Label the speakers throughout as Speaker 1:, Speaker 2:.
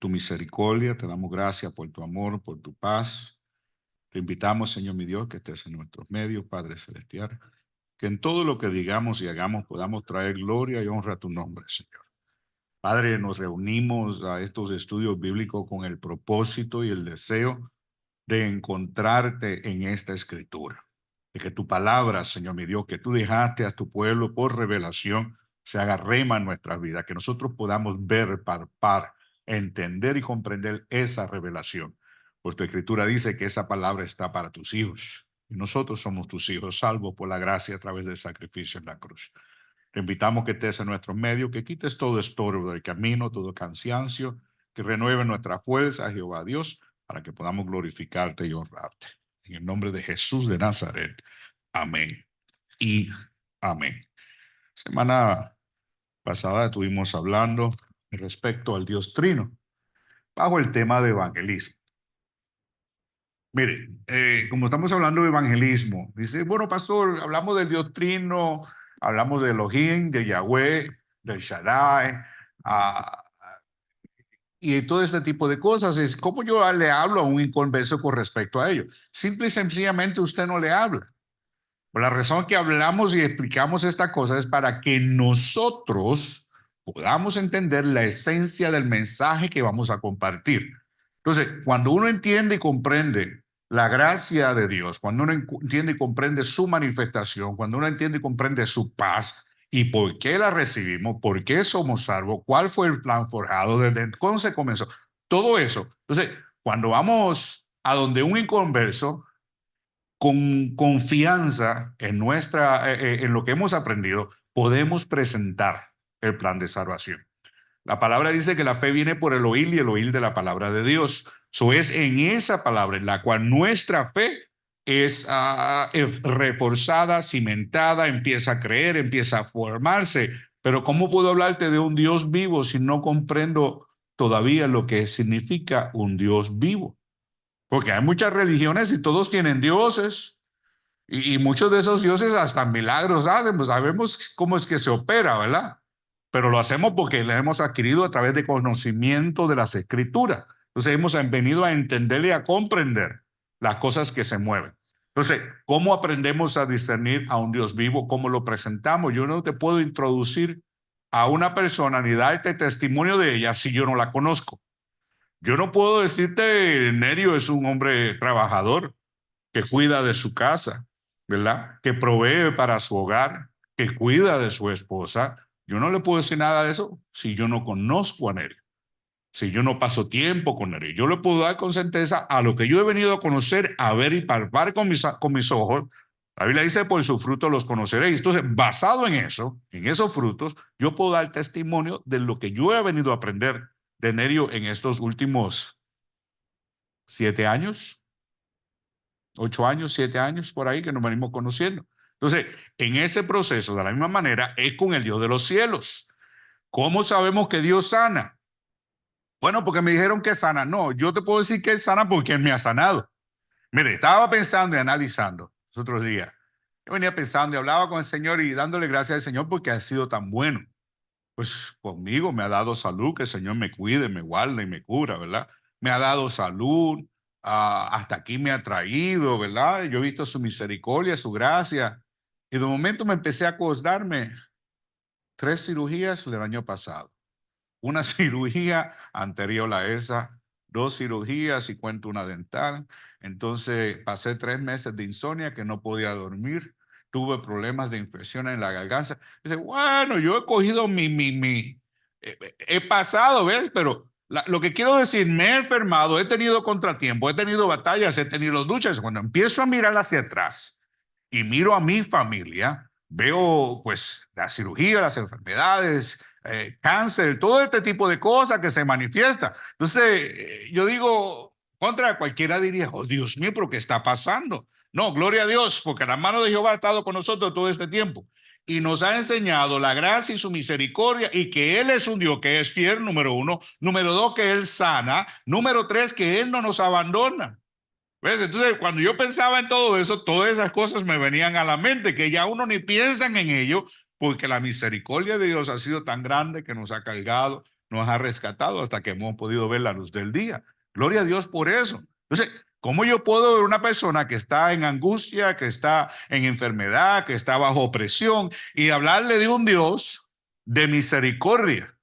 Speaker 1: tu misericordia, te damos gracias por tu amor, por tu paz. Te invitamos, Señor mi Dios, que estés en nuestros medios, Padre Celestial, que en todo lo que digamos y hagamos podamos traer gloria y honra a tu nombre, Señor. Padre, nos reunimos a estos estudios bíblicos con el propósito y el deseo de encontrarte en esta escritura. De que tu palabra, Señor mi Dios, que tú dejaste a tu pueblo por revelación, se haga rema en nuestras vidas, que nosotros podamos ver, palpar, entender y comprender esa revelación. Pues tu escritura dice que esa palabra está para tus hijos. Y nosotros somos tus hijos, salvos por la gracia a través del sacrificio en la cruz. Te invitamos que estés en nuestros medios, que quites todo estorbo del camino, todo cansancio, que renueve nuestra fuerza, Jehová Dios, para que podamos glorificarte y honrarte. En el nombre de Jesús de Nazaret. Amén y amén. Semana pasada estuvimos hablando respecto al Dios Trino, bajo el tema de evangelismo. Mire, como estamos hablando de evangelismo, dice, bueno, pastor, hablamos del Dios Trino, hablamos de Elohim, de Yahweh, del Shaddai, ah, y todo este tipo de cosas. Es como yo le hablo a un inconverso con respecto a ello. Simple y sencillamente usted no le habla. Por la razón que hablamos y explicamos esta cosa es para que nosotros podamos entender la esencia del mensaje que vamos a compartir. Entonces, cuando uno entiende y comprende la gracia de Dios, cuando uno entiende y comprende su manifestación, cuando uno entiende y comprende su paz y por qué la recibimos, por qué somos salvos, cuál fue el plan forjado, desde cuándo se comenzó, todo eso. Entonces, cuando vamos a donde un inconverso, con confianza en lo que hemos aprendido, podemos presentar el plan de salvación. La palabra dice que la fe viene por el oír y el oír de la palabra de Dios. Eso es en esa palabra en la cual nuestra fe es reforzada, cimentada, empieza a creer, empieza a formarse. Pero ¿cómo puedo hablarte de un Dios vivo si no comprendo todavía lo que significa un Dios vivo? Porque hay muchas religiones y todos tienen dioses. Y muchos de esos dioses hasta milagros hacen, pues sabemos cómo es que se opera, ¿verdad? Pero lo hacemos porque lo hemos adquirido a través de conocimiento de las escrituras. Entonces hemos venido a entender y a comprender las cosas que se mueven. Entonces, ¿cómo aprendemos a discernir a un Dios vivo? ¿Cómo lo presentamos? Yo no te puedo introducir a una persona ni darte testimonio de ella si yo no la conozco. Yo no puedo decirte, Nerio es un hombre trabajador que cuida de su casa, ¿verdad? Que provee para su hogar, que cuida de su esposa. Yo no le puedo decir nada de eso si yo no conozco a Nerio, si yo no paso tiempo con Nerio. Yo le puedo dar con certeza a lo que yo he venido a conocer, a ver y palpar con mis ojos. La Biblia dice, por sus frutos los conoceréis. Entonces, basado en eso, en esos frutos, yo puedo dar testimonio de lo que yo he venido a aprender de Nerio en estos últimos 7 años, 8 años, 7 años por ahí que nos venimos conociendo. Entonces, en ese proceso, de la misma manera, es con el Dios de los cielos. ¿Cómo sabemos que Dios sana? Bueno, porque me dijeron que sana. No, yo te puedo decir que es sana porque Él me ha sanado. Mire, estaba pensando y analizando los otros días. Yo venía pensando y hablaba con el Señor y dándole gracias al Señor porque ha sido tan bueno. Pues conmigo me ha dado salud, que el Señor me cuide, me guarde y me cura, ¿verdad? Me ha dado salud, hasta aquí me ha traído, ¿verdad? Yo he visto su misericordia, su gracia. Y de momento me empecé a acordarme, 3 cirugías el año pasado. Una cirugía anterior a esa, 2 cirugías y cuento una dental. Entonces pasé 3 meses de insomnia que no podía dormir. Tuve problemas de infección en la garganta. Dice, bueno, yo he cogido he pasado, ¿ves? Pero lo que quiero decir, me he enfermado, he tenido contratiempo, he tenido batallas, he tenido luchas. Cuando empiezo a mirar hacia atrás y miro a mi familia, veo pues la cirugía, las enfermedades, cáncer, todo este tipo de cosas que se manifiesta. Entonces, yo digo, contra cualquiera diría, oh Dios mío, pero ¿qué está pasando? No, gloria a Dios, porque la mano de Jehová ha estado con nosotros todo este tiempo y nos ha enseñado la gracia y su misericordia y que Él es un Dios que es fiel, número 1, número 2, que Él sana, número 3, que Él no nos abandona. ¿Ves? Entonces, cuando yo pensaba en todo eso, todas esas cosas me venían a la mente, que ya uno ni piensa en ello, porque la misericordia de Dios ha sido tan grande que nos ha cargado, nos ha rescatado hasta que hemos podido ver la luz del día. Gloria a Dios por eso. Entonces, ¿cómo yo puedo ver una persona que está en angustia, que está en enfermedad, que está bajo opresión y hablarle de un Dios de misericordia,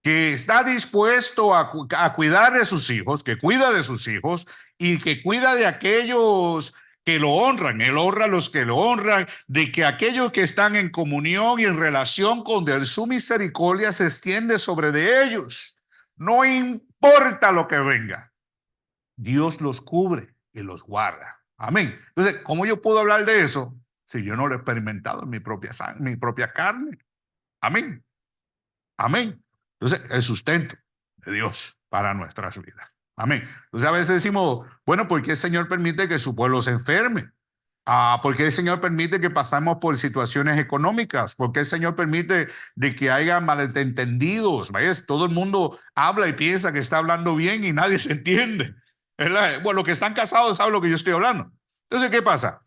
Speaker 1: que está dispuesto a cuidar de sus hijos, que cuida de sus hijos y que cuida de aquellos que lo honran? Él honra a los que lo honran, de que aquellos que están en comunión y en relación con Él, su misericordia se extiende sobre de ellos. No importa lo que venga, Dios los cubre y los guarda. Amén. Entonces, ¿cómo yo puedo hablar de eso si yo no lo he experimentado en mi propia sangre, mi propia carne? Amén. Amén. Entonces, el sustento de Dios para nuestras vidas. Amén. Entonces, a veces decimos, bueno, ¿por qué el Señor permite que su pueblo se enferme? ¿Por qué el Señor permite que pasemos por situaciones económicas? ¿Por qué el Señor permite de que haya malentendidos? ¿Ves? Todo el mundo habla y piensa que está hablando bien y nadie se entiende. ¿Verdad? Bueno, los que están casados saben lo que yo estoy hablando. Entonces, ¿qué pasa?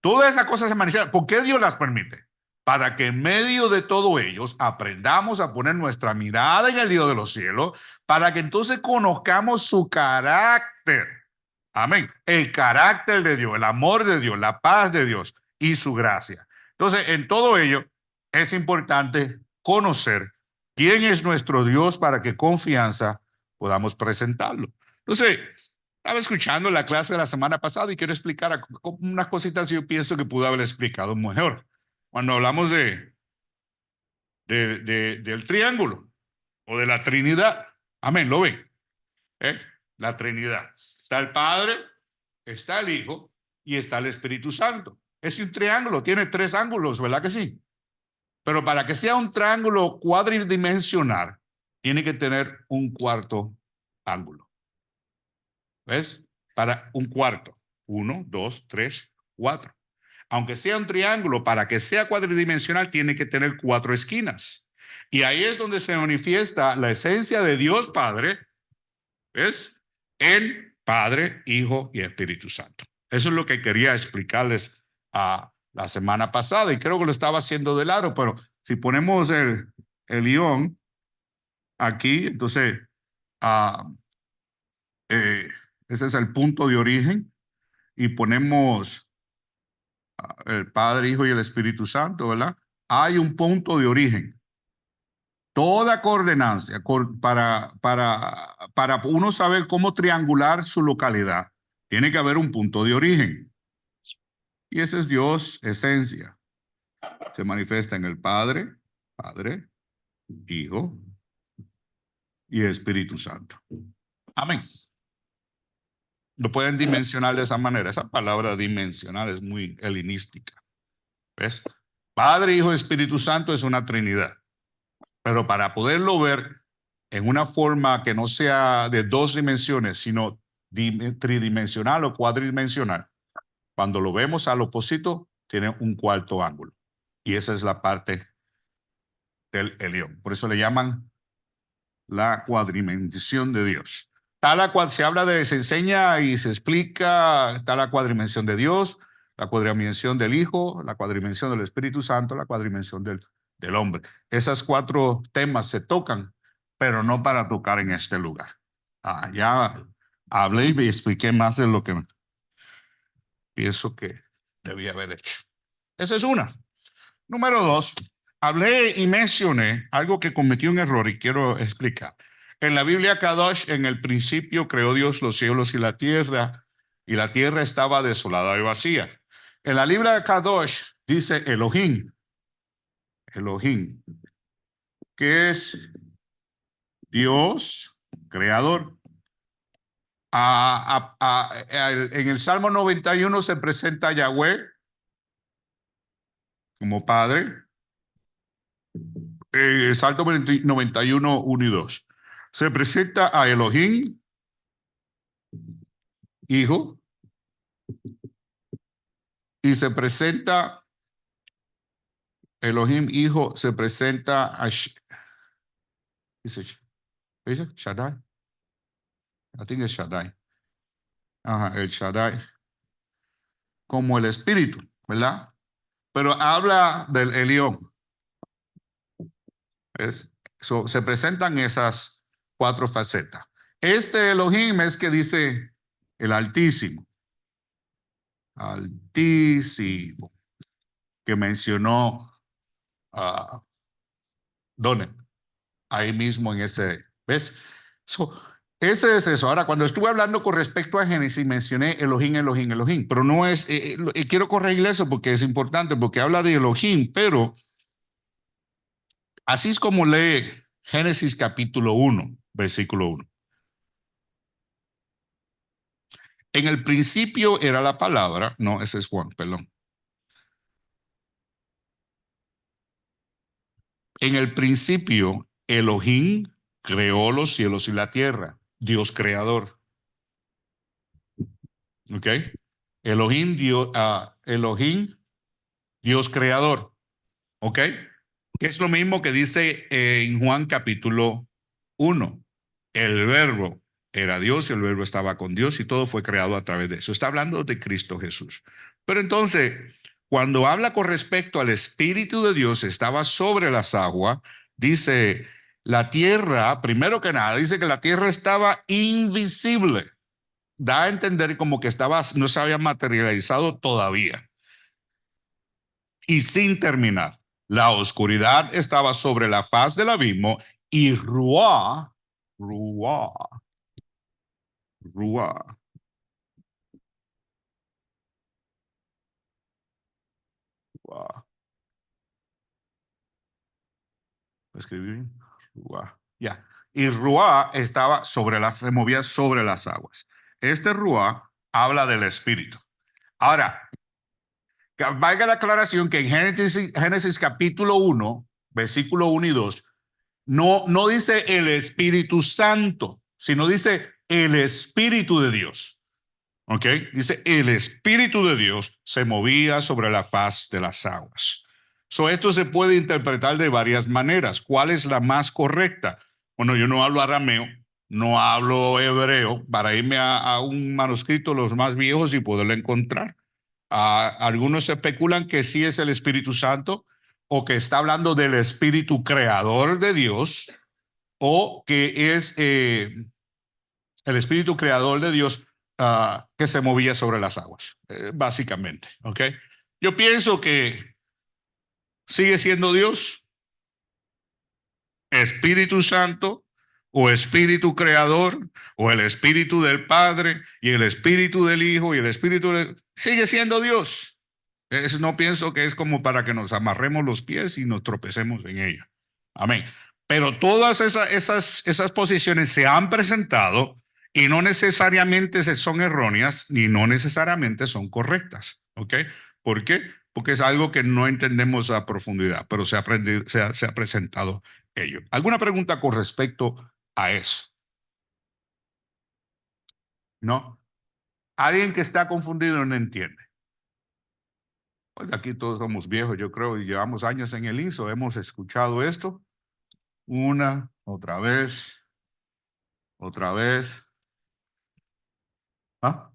Speaker 1: Todas esas cosas se manifiestan. ¿Por qué Dios las permite? Para que en medio de todo ellos aprendamos a poner nuestra mirada en el Dios de los cielos, para que entonces conozcamos su carácter. Amén. El carácter de Dios, el amor de Dios, la paz de Dios y su gracia. Entonces, en todo ello es importante conocer quién es nuestro Dios para que confianza podamos presentarlo. Entonces, estaba escuchando la clase de la semana pasada y quiero explicar unas cositas que yo pienso que pude haber explicado mejor. Cuando hablamos del triángulo o de la Trinidad. Amén, ¿lo ven? Es la Trinidad. Está el Padre, está el Hijo y está el Espíritu Santo. Es un triángulo, tiene tres ángulos, ¿verdad que sí? Pero para que sea un triángulo cuadridimensional, tiene que tener un cuarto ángulo. ¿Ves? Para un cuarto. 1, 2, 3, 4. Aunque sea un triángulo, para que sea cuadridimensional, tiene que tener 4 esquinas. Y ahí es donde se manifiesta la esencia de Dios Padre, ¿ves? En Padre, Hijo y Espíritu Santo. Eso es lo que quería explicarles la semana pasada y creo que lo estaba haciendo de lado, pero si ponemos el guión aquí, entonces eh, ese es el punto de origen y ponemos el Padre, Hijo y el Espíritu Santo, ¿verdad? Hay un punto de origen. Toda coordenancia para uno saber cómo triangular su localidad, tiene que haber un punto de origen. Y ese es Dios, esencia. Se manifiesta en el Padre, Hijo y Espíritu Santo. Amén. Lo pueden dimensionar de esa manera. Esa palabra dimensional es muy helenística. ¿Ves? Padre, Hijo y Espíritu Santo es una Trinidad. Pero para poderlo ver en una forma que no sea de dos dimensiones, sino tridimensional o cuadridimensional, cuando lo vemos al opuesto, tiene un cuarto ángulo. Y esa es la parte del Elión. Por eso le llaman la cuadrimensión de Dios. Se habla se enseña y se explica, está la cuadrimensión de Dios, la cuadrimensión del Hijo, la cuadrimensión del Espíritu Santo, la cuadrimensión del hombre. Esas 4 temas se tocan, pero no para tocar en este lugar. Ya hablé y expliqué más de lo que pienso que debía haber hecho. Esa es una. Número 2, hablé y mencioné algo que cometí un error y quiero explicar. En la Biblia Kadosh, en el principio creó Dios los cielos y la tierra estaba desolada y vacía. En la Biblia Kadosh dice Elohim, que es Dios creador. En el Salmo 91 se presenta a Yahweh como Padre. Salmo 91, 1 y 2. Se presenta a Elohim, Hijo, y se presenta Elohim, Hijo, se presenta a dice Shaddai. I think es Shaddai. Ajá, el Shaddai. Como el Espíritu, ¿verdad? Pero habla del Elión. Es Se presentan esas cuatro facetas. Este Elohim es que dice el Altísimo. Altísimo. Que mencionó Donen. Ahí mismo en ese, ¿ves? So, ese es eso. Ahora, cuando estuve hablando con respecto a Génesis, mencioné Elohim, Elohim, Elohim, pero no es, quiero corregir eso porque es importante, porque habla de Elohim, pero así es como lee Génesis capítulo 1, versículo 1. En el principio era la palabra, no, ese es Juan, perdón. En el principio, Elohim creó los cielos y la tierra, Dios creador. ¿Ok? Elohim, Elohim, Dios creador. ¿Ok? Que es lo mismo que dice en Juan capítulo 1. El verbo era Dios y el verbo estaba con Dios y todo fue creado a través de eso. Está hablando de Cristo Jesús. Pero entonces, cuando habla con respecto al Espíritu de Dios, estaba sobre las aguas, dice, la tierra, primero que nada, dice que la tierra estaba invisible. Da a entender como que estaba, no se había materializado todavía y sin terminar. La oscuridad estaba sobre la faz del abismo y Ruá, Ruá, Ruá, escribí bien, Ruá, ya. Y Ruá estaba sobre las, se movía sobre las aguas. Este Ruá habla del Espíritu. Ahora, valga la aclaración que en Génesis capítulo 1, versículo 1 y 2, no dice el Espíritu Santo, sino dice el Espíritu de Dios. ¿Ok? Dice, el Espíritu de Dios se movía sobre la faz de las aguas. Esto se puede interpretar de varias maneras. ¿Cuál es la más correcta? Bueno, yo no hablo arameo, no hablo hebreo, para irme a un manuscrito, los más viejos, y poderlo encontrar. Algunos especulan que sí es el Espíritu Santo, o que está hablando del Espíritu creador de Dios, o que es el Espíritu creador de Dios que se movía sobre las aguas, básicamente. ¿Ok? Yo pienso que sigue siendo Dios, Espíritu Santo, o Espíritu Creador, o el Espíritu del Padre, y el Espíritu del Hijo, y el Espíritu del... Sigue siendo Dios. No pienso que es como para que nos amarremos los pies y nos tropecemos en ello. Amén. Pero todas esas posiciones se han presentado y no necesariamente son erróneas ni no necesariamente son correctas. ¿Ok? ¿Por qué? Porque es algo que no entendemos a profundidad, pero se ha presentado ello. ¿Alguna pregunta con respecto a eso? ¿No? Alguien que está confundido no entiende. Pues aquí todos somos viejos, yo creo, y llevamos años en el INSO, hemos escuchado esto una, otra vez. ¿Ah?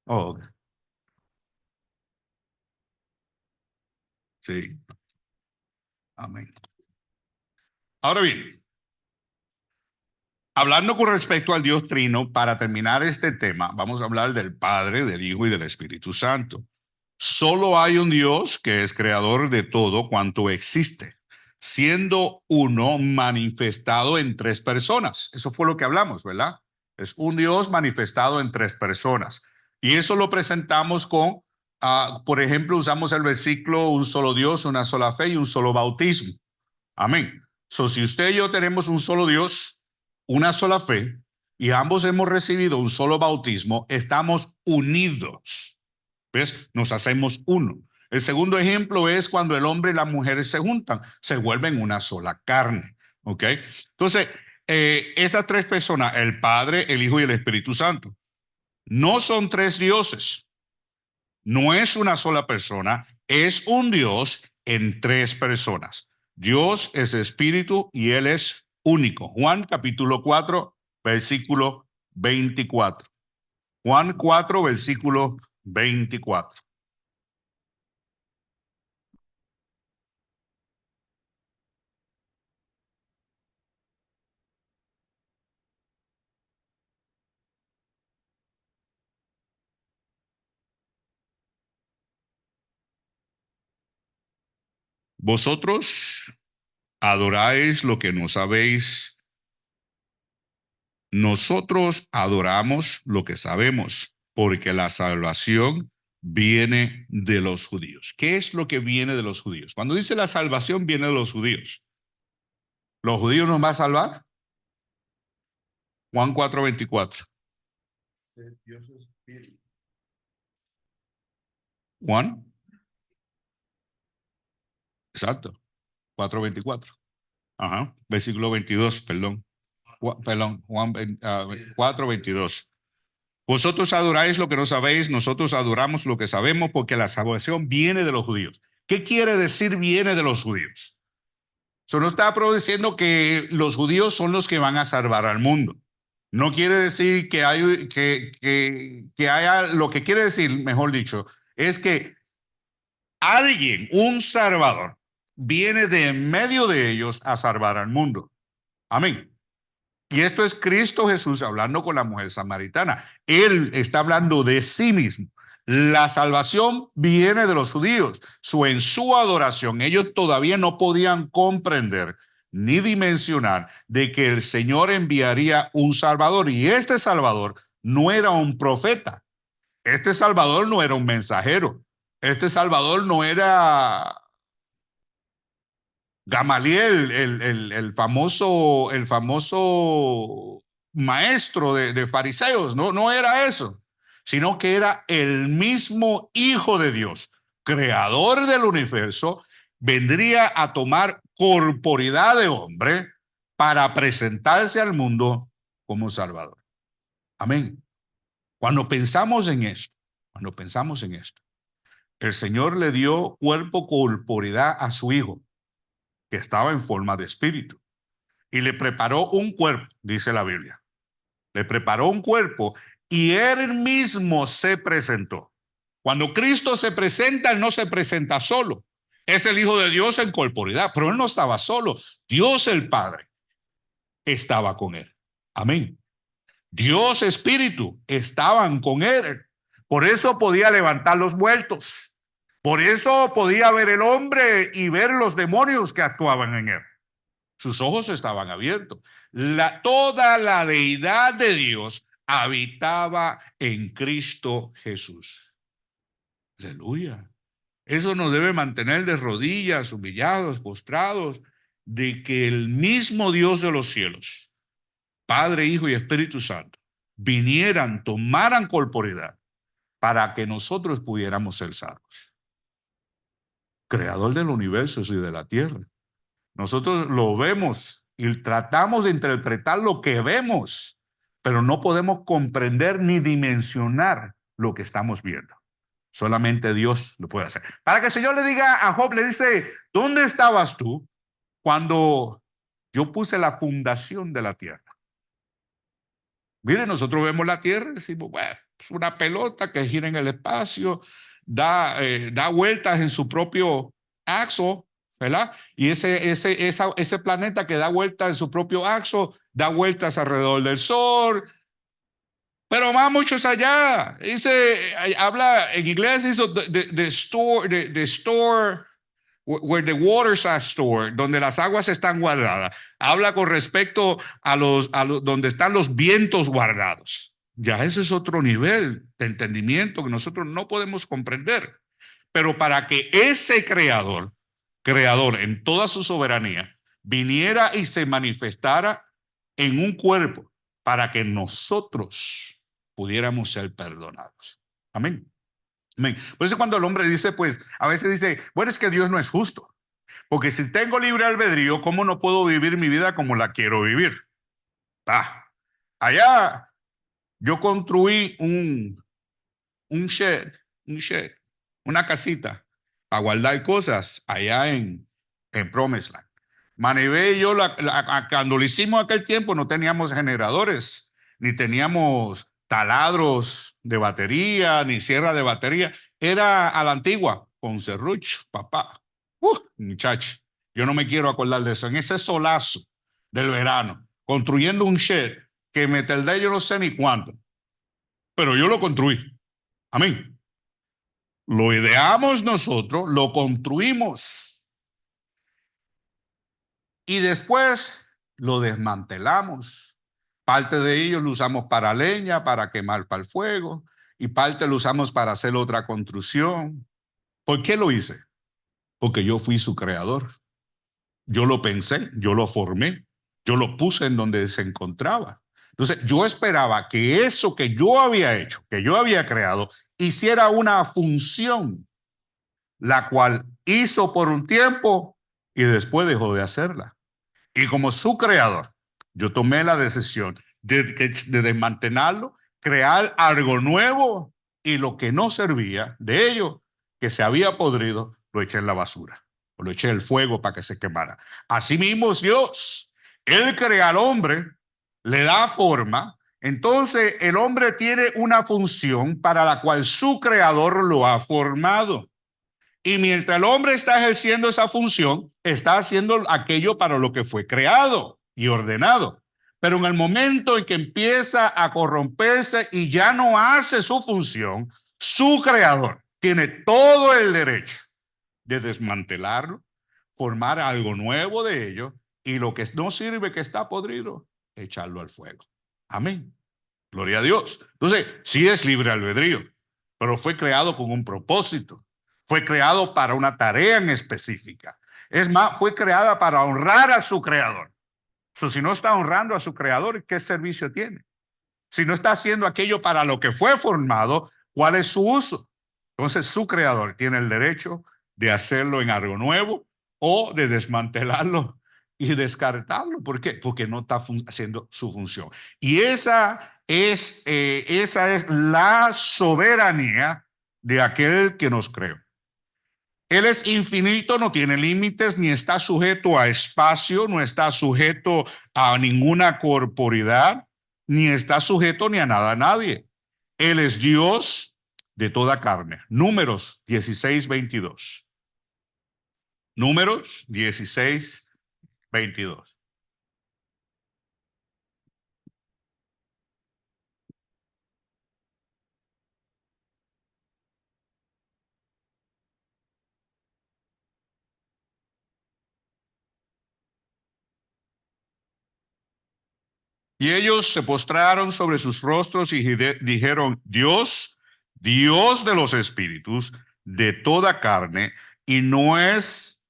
Speaker 1: Oh, ok. Sí, amén. Ahora bien, hablando con respecto al Dios Trino, para terminar este tema, vamos a hablar del Padre, del Hijo y del Espíritu Santo. Solo hay un Dios que es creador de todo cuanto existe, siendo uno manifestado en tres personas. Eso fue lo que hablamos, ¿verdad? Es un Dios manifestado en tres personas. Y eso lo presentamos con, por ejemplo, usamos el versículo un solo Dios, una sola fe y un solo bautismo. Amén. Si usted y yo tenemos un solo Dios, una sola fe, y ambos hemos recibido un solo bautismo, estamos unidos. ¿Ves? Nos hacemos uno. El segundo ejemplo es cuando el hombre y la mujer se juntan, se vuelven una sola carne. ¿Ok? Entonces, estas tres personas, el Padre, el Hijo y el Espíritu Santo, no son tres dioses. No es una sola persona, es un Dios en tres personas. Dios es espíritu y Él es único. Juan capítulo 4, versículo 24. Juan 4, versículo 24. Vosotros adoráis lo que no sabéis. Nosotros adoramos lo que sabemos, porque la salvación viene de los judíos. ¿Qué es lo que viene de los judíos? Cuando dice la salvación viene de los judíos, ¿los judíos nos van a salvar? Juan 4:24. Juan, exacto, 4:24. Ajá, versículo 22, perdón. Perdón, Juan 4:22. Vosotros adoráis lo que no sabéis, nosotros adoramos lo que sabemos, porque la salvación viene de los judíos. ¿Qué quiere decir viene de los judíos? Eso no está produciendo que los judíos son los que van a salvar al mundo. No quiere decir que haya, lo que quiere decir, mejor dicho, es que alguien, un salvador, viene de en medio de ellos a salvar al mundo. Amén. Y esto es Cristo Jesús hablando con la mujer samaritana. Él está hablando de sí mismo. La salvación viene de los judíos. En su adoración, ellos todavía no podían comprender ni dimensionar de que el Señor enviaría un Salvador. Y este Salvador no era un profeta. Este Salvador no era un mensajero. Este Salvador no era Gamaliel, el famoso maestro de fariseos, no era eso, sino que era el mismo Hijo de Dios, creador del universo, vendría a tomar corporidad de hombre para presentarse al mundo como Salvador. Amén. Cuando pensamos en esto, el Señor le dio cuerpo, corporidad a su Hijo, que estaba en forma de espíritu, y le preparó un cuerpo, dice la Biblia. Le preparó un cuerpo y él mismo se presentó. Cuando Cristo se presenta, él no se presenta solo. Es el Hijo de Dios en corporidad, pero él no estaba solo. Dios el Padre estaba con él. Amén. Dios Espíritu estaban con él. Por eso podía levantar los muertos. Por eso podía ver el hombre y ver los demonios que actuaban en él. Sus ojos estaban abiertos. Toda la deidad de Dios habitaba en Cristo Jesús. Aleluya. Eso nos debe mantener de rodillas, humillados, postrados, de que el mismo Dios de los cielos, Padre, Hijo y Espíritu Santo, vinieran, tomaran corporidad para que nosotros pudiéramos ser salvos. Creador del universo y de la tierra. Nosotros lo vemos y tratamos de interpretar lo que vemos, pero no podemos comprender ni dimensionar lo que estamos viendo. Solamente Dios lo puede hacer. Para que el Señor le diga a Job, le dice, ¿dónde estabas tú cuando yo puse la fundación de la tierra? Mire, nosotros vemos la tierra y decimos, bueno, es una pelota que gira en el espacio, da vueltas en su propio axo, ¿verdad? Y ese planeta que da vueltas en su propio axo, da vueltas alrededor del Sol, pero va muchos allá. Habla en inglés, dice, the store where the waters are stored, donde las aguas están guardadas. Habla con respecto a donde están los vientos guardados. Ya ese es otro nivel de entendimiento que nosotros no podemos comprender. Pero para que ese creador en toda su soberanía, viniera y se manifestara en un cuerpo para que nosotros pudiéramos ser perdonados. Amén. Amén. Por eso cuando el hombre dice, pues, a veces dice, bueno, es que Dios no es justo. Porque si tengo libre albedrío, ¿cómo no puedo vivir mi vida como la quiero vivir? Allá yo construí un shed, una casita para guardar cosas allá en Promised Land. Manivé y yo, cuando lo hicimos aquel tiempo, no teníamos generadores, ni teníamos taladros de batería, ni sierra de batería. Era a la antigua, con serrucho, papá. Muchacho, yo no me quiero acordar de eso. En ese solazo del verano, construyendo un shed que me tardé yo no sé ni cuánto, pero yo lo construí. Amén. Lo ideamos nosotros, lo construimos. y después lo desmantelamos. Parte de ellos lo usamos para leña, para quemar para el fuego, y parte lo usamos para hacer otra construcción. ¿Por qué lo hice? Porque yo fui su creador. Yo lo pensé, yo lo formé, yo lo puse en donde se encontraba. Entonces, yo esperaba que eso que yo había hecho, que yo había creado, hiciera una función, la cual hizo por un tiempo y después dejó de hacerla. Y como su creador, yo tomé la decisión de desmantelarlo, crear algo nuevo y lo que no servía de ello, que se había podrido, lo eché en la basura. O lo eché en el fuego para que se quemara. Asimismo, Dios, Él crea al hombre, le da forma. Entonces, el hombre tiene una función para la cual su creador lo ha formado. Y mientras el hombre está ejerciendo esa función, está haciendo aquello para lo que fue creado y ordenado. Pero en el momento en que empieza a corromperse y ya no hace su función, su creador tiene todo el derecho de desmantelarlo, formar algo nuevo de ello y lo que no sirve, que está podrido, echarlo al fuego. Amén. Gloria a Dios. Entonces, sí es libre albedrío, pero fue creado con un propósito. Fue creado para una tarea en específica. Es más, fue creada para honrar a su creador. Si no está honrando a su creador, ¿qué servicio tiene? Si no está haciendo aquello para lo que fue formado, ¿cuál es su uso? Entonces, su creador tiene el derecho de hacerlo en algo nuevo o de desmantelarlo y descartarlo. ¿Por qué? Porque no está haciendo su función. Y esa es la soberanía de aquel que nos creó. Él es infinito, no tiene límites, ni está sujeto a espacio, no está sujeto a ninguna corporidad, ni está sujeto ni a nada, a nadie. Él es Dios de toda carne. Números 16:22. Números 16:22. Y ellos se postraron sobre sus rostros y dijeron, Dios, Dios de los espíritus, de toda carne, y no es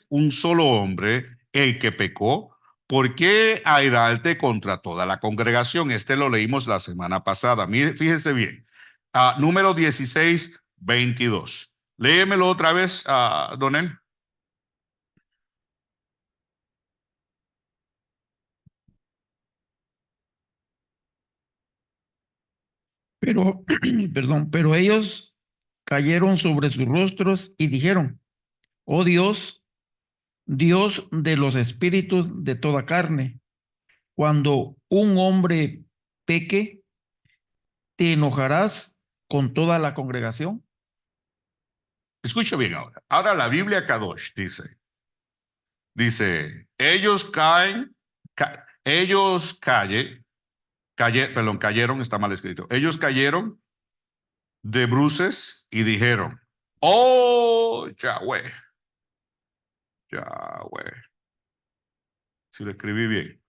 Speaker 1: un solo hombre el que pecó. ¿Por qué airarte contra toda la congregación? Este lo leímos la semana pasada. Mire, fíjese bien. Número 16:22. Léemelo otra vez, Donel.
Speaker 2: Pero, perdón, pero ellos cayeron sobre sus rostros y dijeron, oh Dios, Dios de los espíritus de toda carne, cuando un hombre peque, ¿te enojarás con toda la congregación?
Speaker 1: Escucha bien ahora. Ahora la Biblia Kadosh dice, ellos caen, ellos cayeron, está mal escrito. Ellos cayeron de bruces y dijeron, oh Yahweh, Yahweh, si lo escribí bien,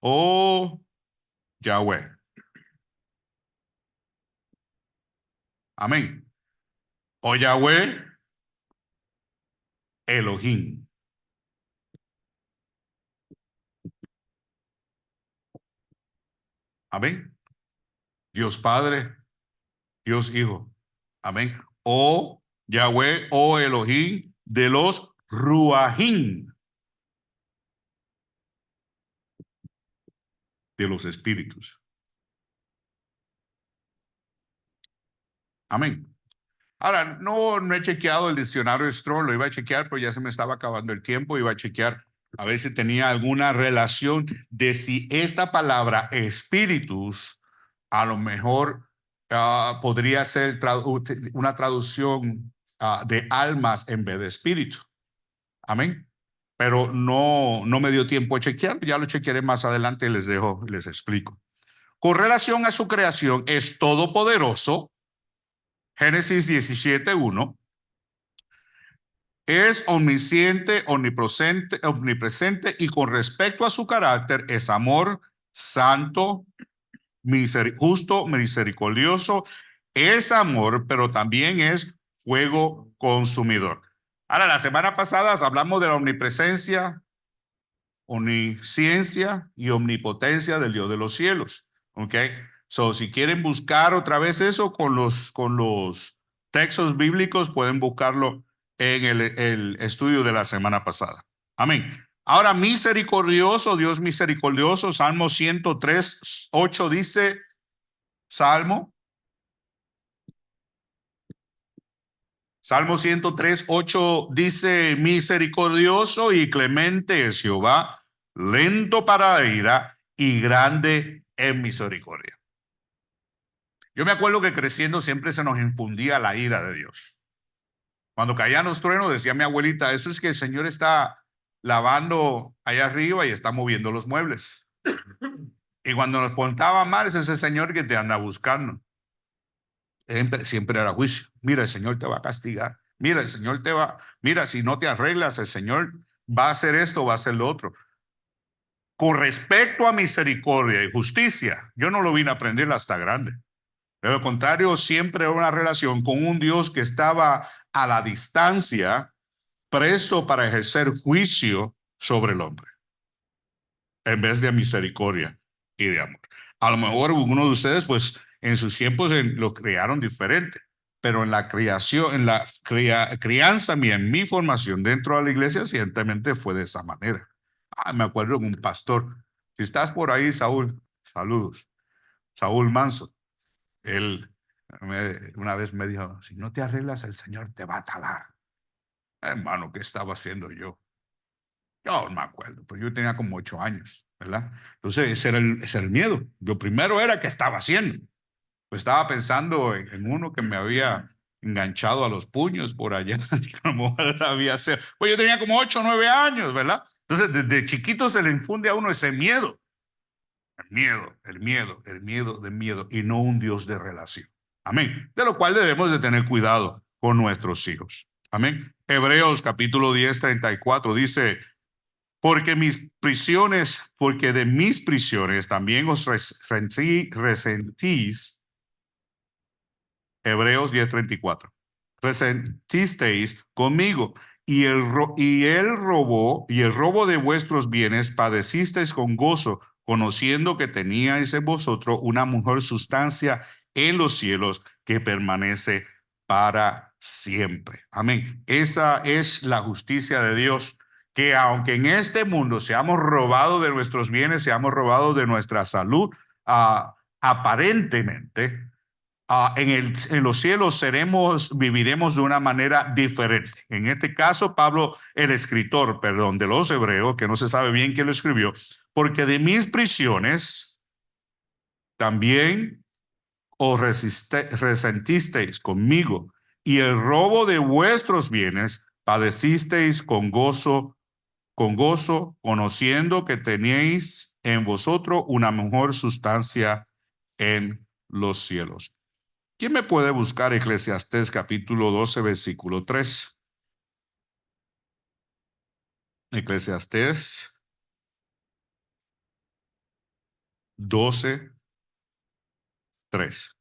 Speaker 1: oh Yahweh, amén. Oh Yahweh, Elohim, amén. Dios Padre, Dios Hijo, amén. Oh Yahweh, oh Elohim de los Ruahim, de los espíritus, amén. Ahora, no he chequeado el diccionario Strong, lo iba a chequear, pero ya se me estaba acabando el tiempo, iba a chequear a ver si tenía alguna relación de si esta palabra espíritus a lo mejor podría ser una traducción de almas en vez de espíritu. Amén. Pero no me dio tiempo a chequear, ya lo chequearé más adelante y les explico. Con relación a su creación, es todopoderoso. Génesis 17:1. es omnisciente, omnipresente y con respecto a su carácter es amor, santo, justo, misericordioso, es amor, pero también es fuego consumidor. Ahora, la semana pasada hablamos de la omnipresencia, omnisciencia y omnipotencia del Dios de los cielos. ¿Ok? So, si quieren buscar otra vez eso con los textos bíblicos, pueden buscarlo en el estudio de la semana pasada. Amén. Ahora, misericordioso, Dios misericordioso, Salmo 103, 8 dice, Salmo 103, 8 dice, misericordioso y clemente es Jehová, lento para la ira y grande en misericordia. Yo me acuerdo que creciendo siempre se nos infundía la ira de Dios. Cuando caían los truenos, decía mi abuelita, eso es que el Señor está lavando allá arriba y está moviendo los muebles. Y cuando nos portaba mal, es ese Señor que te anda buscando. Siempre era juicio. Mira, el Señor te va a castigar. Mira, el Señor te va, mira, si no te arreglas, el Señor va a hacer esto, va a hacer lo otro. Con respecto a misericordia y justicia, yo no lo vine a aprender hasta grande. De lo contrario, siempre era una relación con un Dios que estaba a la distancia, presto para ejercer juicio sobre el hombre, en vez de misericordia y de amor. A lo mejor algunos de ustedes, pues, en sus tiempos lo crearon diferente, pero en la criación, en la crianza mía, en mi formación dentro de la iglesia, ciertamente fue de esa manera. Me acuerdo de un pastor. Si estás por ahí, Saúl, saludos. Saúl Manso. Él una vez me dijo, si no te arreglas, el Señor te va a talar. Hermano, ¿qué estaba haciendo yo? Yo no me acuerdo, pues yo tenía como 8 años, ¿verdad? Entonces ese era el miedo. Lo primero era qué estaba haciendo. Pues estaba pensando en uno que me había enganchado a los puños por allá, que a lo mejor había sido. Pues yo tenía como 8 o 9 años, ¿verdad? Entonces desde chiquito se le infunde a uno ese miedo. El miedo, el miedo, el miedo de miedo y no un Dios de relación. Amén. De lo cual debemos de tener cuidado con nuestros hijos. Amén. Hebreos capítulo 10, 34 dice, porque de mis prisiones también os resentís. Hebreos 10:34. Resentisteis conmigo y el robo de vuestros bienes padecisteis con gozo, conociendo que teníais en vosotros una mejor sustancia en los cielos que permanece para siempre. Amén. Esa es la justicia de Dios, que aunque en este mundo seamos robados de nuestros bienes, seamos robados de nuestra salud, aparentemente, en los cielos viviremos de una manera diferente. En este caso, Pablo, el escritor, perdón, de los Hebreos, que no se sabe bien quién lo escribió, porque de mis prisiones también os resentisteis conmigo, y el robo de vuestros bienes padecisteis con gozo, conociendo que tenéis en vosotros una mejor sustancia en los cielos. ¿Quién me puede buscar Eclesiastés capítulo 12, versículo 3? Eclesiastés 12, 3.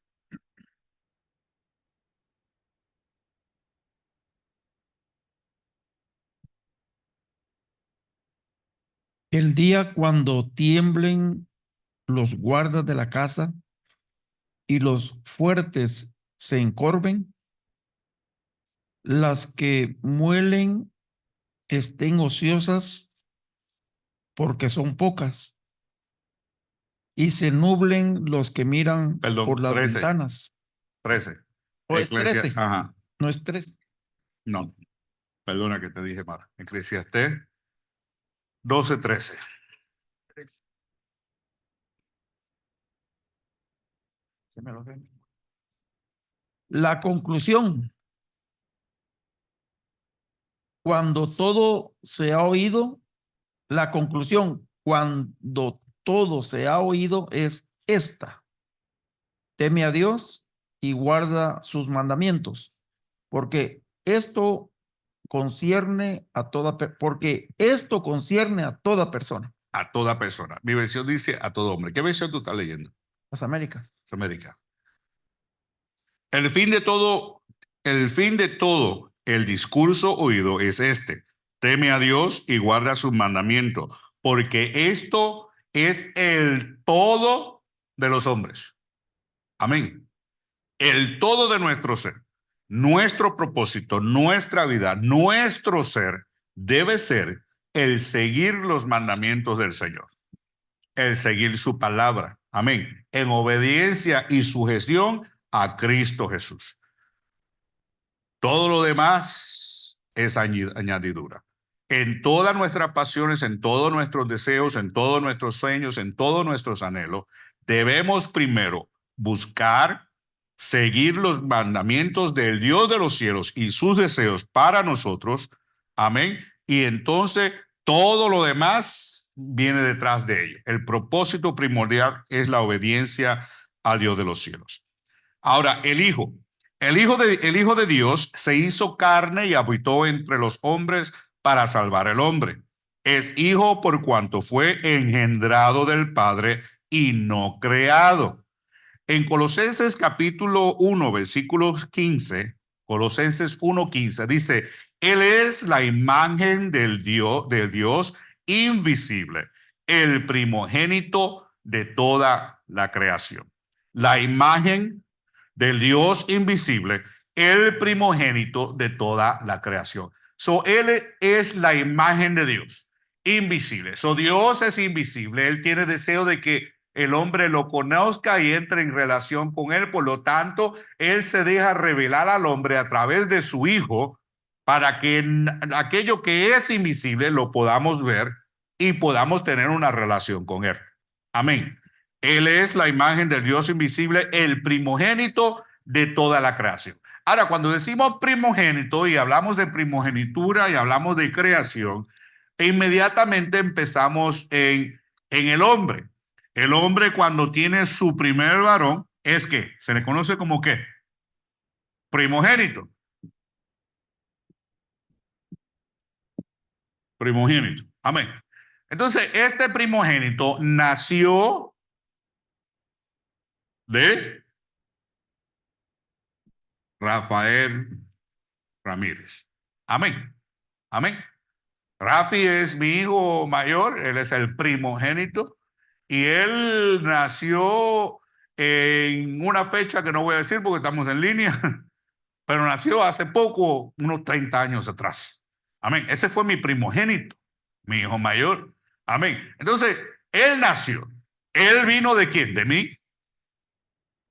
Speaker 2: El día cuando tiemblen los guardas de la casa y los fuertes se encorven, las que muelen estén ociosas porque son pocas, y se nublen los que miran por
Speaker 1: Perdón,
Speaker 2: las
Speaker 1: 13,
Speaker 2: ventanas.
Speaker 1: 13.
Speaker 2: ¿O es 13?
Speaker 1: Ajá,
Speaker 2: No es 13.
Speaker 1: no, perdona que te dije mal. Eclesiastés 12, 13. ¿Se me lo ven?
Speaker 2: La conclusión, cuando todo se ha oído, la conclusión, cuando todo se ha oído, es esta: teme a Dios y guarda sus mandamientos, porque esto concierne a toda, porque esto concierne a toda persona.
Speaker 1: A toda persona. Mi versión dice a todo hombre. ¿Qué versión tú estás leyendo?
Speaker 2: Las Américas.
Speaker 1: América. El fin de todo, el discurso oído es este: teme a Dios y guarda sus mandamientos, porque esto es el todo de los hombres. Amén. El todo de nuestro ser, nuestro propósito, nuestra vida, nuestro ser debe ser el seguir los mandamientos del Señor, el seguir su palabra. Amén. En obediencia y sujeción a Cristo Jesús. Todo lo demás es añadidura. En todas nuestras pasiones, en todos nuestros deseos, en todos nuestros sueños, en todos nuestros anhelos, debemos primero buscar seguir los mandamientos del Dios de los cielos y sus deseos para nosotros. Amén. Y entonces todo lo demás viene detrás de ello. El propósito primordial es la obediencia al Dios de los cielos. Ahora, el Hijo de Dios se hizo carne y habitó entre los hombres para salvar al hombre. Es hijo por cuanto fue engendrado del Padre y no creado. En Colosenses capítulo 1, versículos 15, Colosenses 1:15 dice: Él es la imagen del Dios invisible, el primogénito de toda la creación. La imagen del Dios invisible, el primogénito de toda la creación. Él es la imagen de Dios invisible. Dios es invisible. Él tiene deseo de que el hombre lo conozca y entre en relación con él. Por lo tanto, él se deja revelar al hombre a través de su Hijo para que aquello que es invisible lo podamos ver y podamos tener una relación con él. Amén. Él es la imagen del Dios invisible, el primogénito de toda la creación. Ahora, cuando decimos primogénito y hablamos de primogenitura y hablamos de creación, inmediatamente empezamos en el hombre. El hombre, cuando tiene su primer varón, es que se le conoce como ¿qué? Primogénito. Primogénito. Amén. Entonces, este primogénito nació de Rafael Ramírez. Amén. Amén. Rafi es mi hijo mayor, él es el primogénito y él nació en una fecha que no voy a decir porque estamos en línea, pero nació hace poco, unos 30 años atrás. Amén. Ese fue mi primogénito, mi hijo mayor. Amén. Entonces, él nació. ¿Él vino de quién? De mí.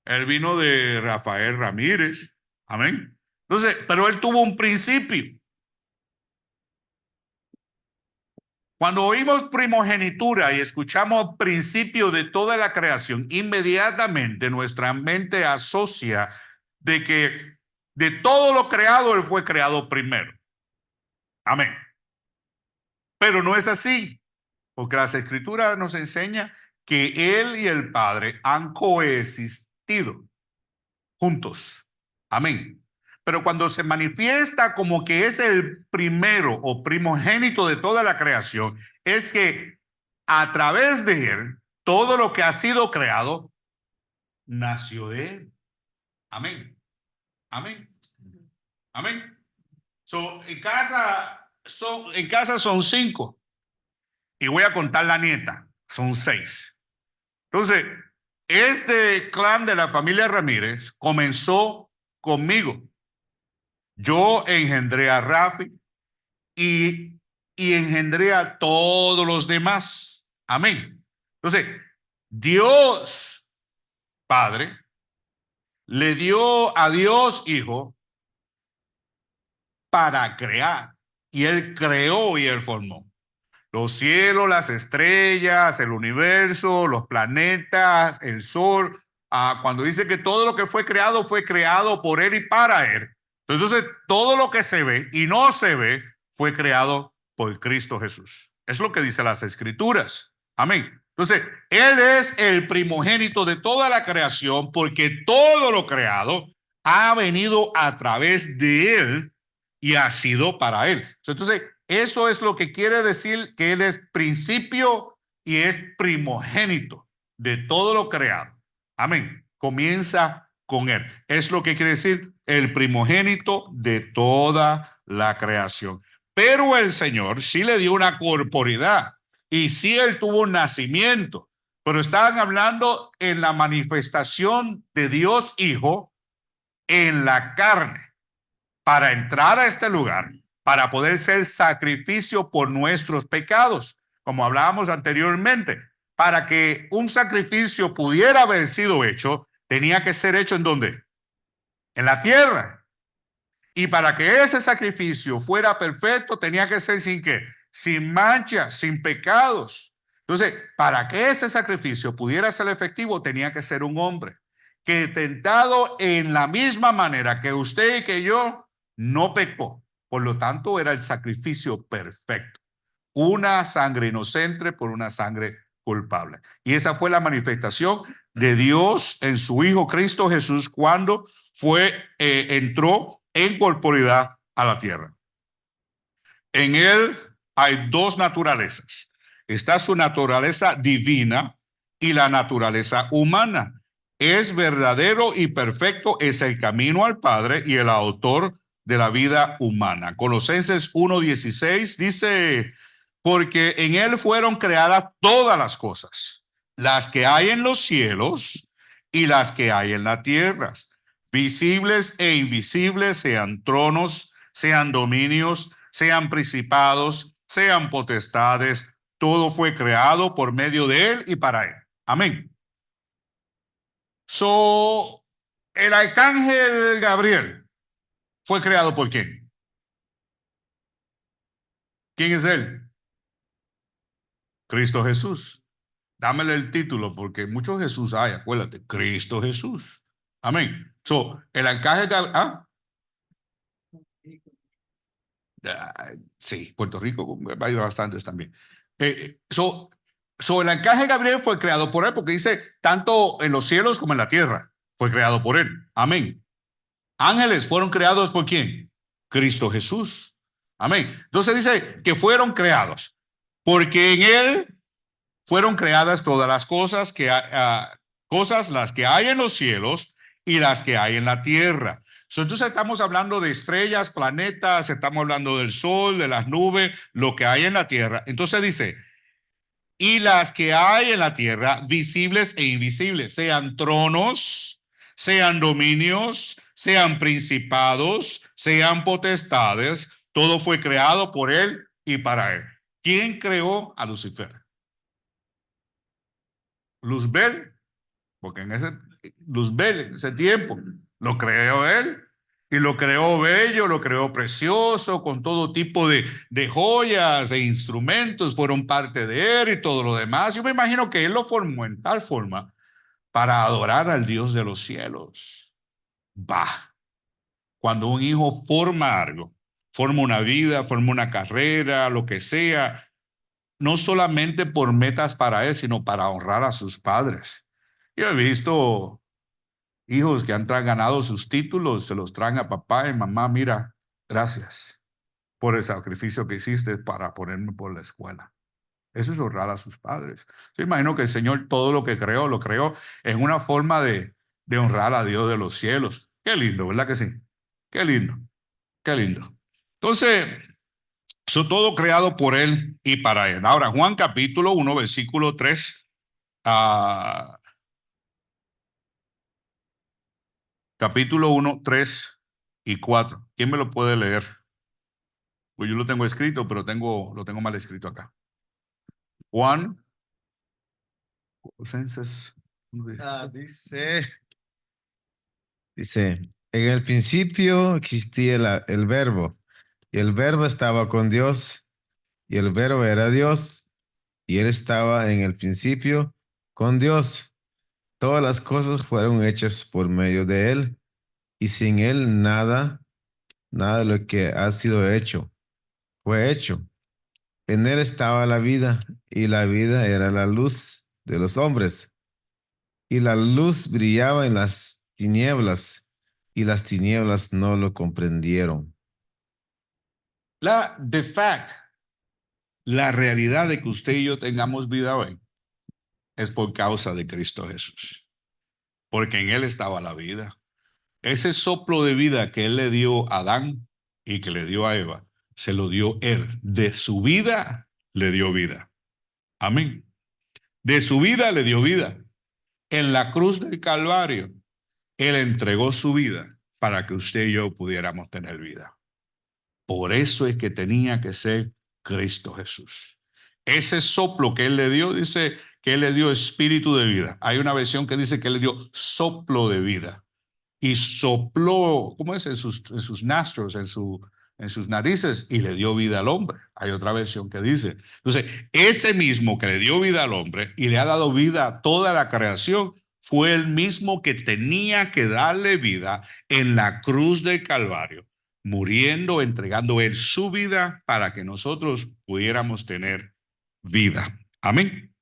Speaker 1: Él vino de Rafael Ramírez. Amén. Entonces, pero él tuvo un principio. Cuando oímos primogenitura y escuchamos principio de toda la creación, inmediatamente nuestra mente asocia de que de todo lo creado, él fue creado primero. Amén. Pero no es así, porque las escrituras nos enseñan que él y el Padre han coexistido juntos. Amén. Pero cuando se manifiesta como que es el primero o primogénito de toda la creación, es que a través de él, todo lo que ha sido creado nació de él. Amén. Amén. Amén. En casa son 5 y voy a contar la nieta, son 6. Entonces, este clan de la familia Ramírez comenzó conmigo. Yo engendré a Rafi y engendré a todos los demás. Amén. Entonces, Dios Padre le dio a Dios Hijo para crear. Y él creó y él formó los cielos, las estrellas, el universo, los planetas, el sol. Cuando dice que todo lo que fue creado por él y para él. Entonces, todo lo que se ve y no se ve fue creado por Cristo Jesús. Es lo que dice las escrituras. Amén. Entonces, él es el primogénito de toda la creación porque todo lo creado ha venido a través de él y ha sido para Él. Entonces, eso es lo que quiere decir que Él es principio y es primogénito de todo lo creado. Amén. Comienza con Él. Es lo que quiere decir el primogénito de toda la creación. Pero el Señor sí le dio una corporidad y sí Él tuvo un nacimiento, pero estaban hablando en la manifestación de Dios Hijo en la carne para entrar a este lugar, para poder ser sacrificio por nuestros pecados, como hablábamos anteriormente. Para que un sacrificio pudiera haber sido hecho, tenía que ser hecho ¿en dónde? En la tierra. Y para que ese sacrificio fuera perfecto, tenía que ser sin qué, sin mancha, sin pecados. Entonces, para que ese sacrificio pudiera ser efectivo, tenía que ser un hombre que tentado en la misma manera que usted y que yo, no pecó. Por lo tanto, era el sacrificio perfecto. Una sangre inocente por una sangre culpable. Y esa fue la manifestación de Dios en su Hijo Cristo Jesús cuando entró en corporidad a la tierra. En él hay dos naturalezas. Está su naturaleza divina y la naturaleza humana. Es verdadero y perfecto, es el camino al Padre y el autor de la vida humana. Colosenses 1:16 dice, porque en él fueron creadas todas las cosas, las que hay en los cielos y las que hay en la tierra, visibles e invisibles, sean tronos, sean dominios, sean principados, sean potestades, todo fue creado por medio de él y para él. Amén. El arcángel Gabriel fue creado por quién? ¿Quién es él? Cristo Jesús. Dámele el título porque muchos Jesús hay, acuérdate, Cristo Jesús. Amén. El arcángel Gabriel, sí, Puerto Rico, hay bastantes también. El arcángel Gabriel fue creado por él, porque dice, tanto en los cielos como en la tierra, fue creado por él. Amén. Ángeles fueron creados por quién? Cristo Jesús. Amén. Entonces dice que fueron creados, porque en él fueron creadas todas las cosas cosas las que hay en los cielos y las que hay en la tierra. Entonces estamos hablando de estrellas, planetas, estamos hablando del sol, de las nubes, lo que hay en la tierra. Entonces dice, y las que hay en la tierra, visibles e invisibles, sean tronos, sean dominios, sean principados, sean potestades, todo fue creado por él y para él. ¿Quién creó a Lucifer? Luzbel, porque Luzbel, en ese tiempo, lo creó él. Y lo creó bello, lo creó precioso, con todo tipo de joyas e instrumentos, fueron parte de él y todo lo demás. Yo me imagino que él lo formó en tal forma para adorar al Dios de los cielos. Cuando un hijo forma algo, forma una vida, forma una carrera, lo que sea, no solamente por metas para él, sino para honrar a sus padres. Yo he visto hijos que han ganado sus títulos, se los traen a papá y mamá, mira, gracias por el sacrificio que hiciste para ponerme por la escuela. Eso es honrar a sus padres. Yo imagino que el Señor todo lo que creó, lo creó en una forma de honrar a Dios de los cielos. Qué lindo, ¿verdad que sí? Qué lindo, qué lindo. Entonces, todo creado por Él y para Él. Ahora, Juan capítulo 1, versículo 3. Capítulo 1, 3 y 4. ¿Quién me lo puede leer? Pues yo lo tengo escrito, pero lo tengo mal escrito acá. Juan, Colosenses.
Speaker 3: Dice, en el principio existía el verbo, y el verbo estaba con Dios, y el verbo era Dios, y él estaba en el principio con Dios. Todas las cosas fueron hechas por medio de él, y sin él nada de lo que ha sido hecho fue hecho. En él estaba la vida, y la vida era la luz de los hombres. Y la luz brillaba en las tinieblas, y las tinieblas no lo comprendieron.
Speaker 1: The fact, la realidad de que usted y yo tengamos vida hoy es por causa de Cristo Jesús, porque en Él estaba la vida. Ese soplo de vida que Él le dio a Adán y que le dio a Eva, se lo dio Él. De su vida le dio vida. Amén. De su vida le dio vida. En la cruz del Calvario, Él entregó su vida para que usted y yo pudiéramos tener vida. Por eso es que tenía que ser Cristo Jesús. Ese soplo que Él le dio, dice que Él le dio espíritu de vida. Hay una versión que dice que Él le dio soplo de vida. Y sopló, ¿cómo es? En sus nostrils, en sus narices, y le dio vida al hombre. Hay otra versión que dice. Entonces, ese mismo que le dio vida al hombre y le ha dado vida a toda la creación, fue el mismo que tenía que darle vida en la cruz del Calvario, muriendo, entregando él su vida para que nosotros pudiéramos tener vida. Amén.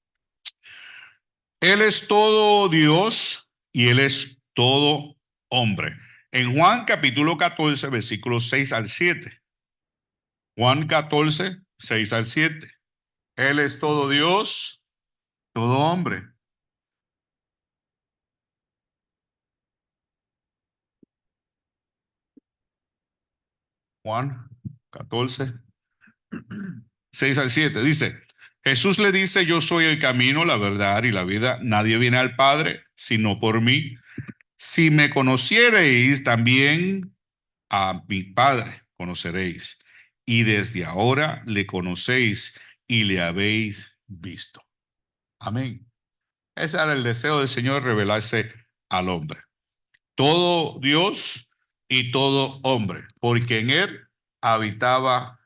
Speaker 1: Él es todo Dios y Él es todo hombre. En Juan capítulo 14, versículos 6 al 7. Juan 14, 6 al 7. Él es todo Dios, todo hombre. Juan 14, 6 al 7. Dice, Jesús le dice, yo soy el camino, la verdad y la vida. Nadie viene al Padre sino por mí. Si me conociereis, también a mi Padre conoceréis. Y desde ahora le conocéis y le habéis visto. Amén. Ese era el deseo del Señor, revelarse al hombre. Todo Dios y todo hombre, porque en él habitaba